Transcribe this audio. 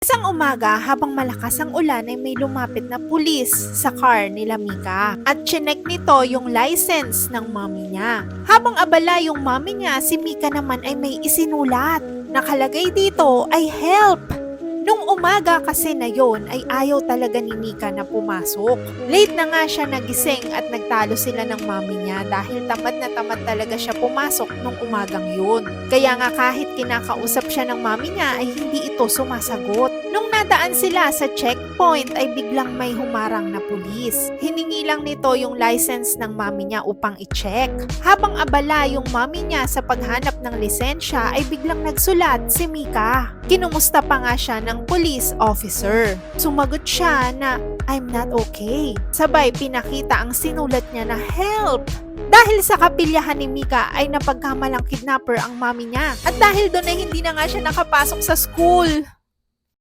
Isang umaga, habang malakas ang ulan ay may lumapit na pulis sa car nila Mika at chinek nito yung license ng mommy niya. Habang abala yung mommy niya, si Mika naman ay may isinulat. Nakalagay dito ay help! Nung umaga kasi na yon ay ayaw talaga ni Mika na pumasok. Late na nga siya nagising at nagtalo sila ng mami niya dahil tamad na tamad talaga siya pumasok nung umagang yun. Kaya nga kahit kinakausap siya ng mami niya ay hindi ito sumasagot. Nung nadaan sila sa checkpoint ay biglang may humarang na pulis. Hiningi lang nito yung license ng mami niya upang i-check. Habang abala yung mami niya sa paghanap ng lisensya ay biglang nagsulat si Mika. Kinumusta pa nga siya ng police officer. Sumagot siya na, "I'm not okay." Sabay pinakita ang sinulat niya na help. Dahil sa kapilyahan ni Mika ay napagkamalang kidnapper ang mami niya. At dahil doon ay hindi na nga siya nakapasok sa school.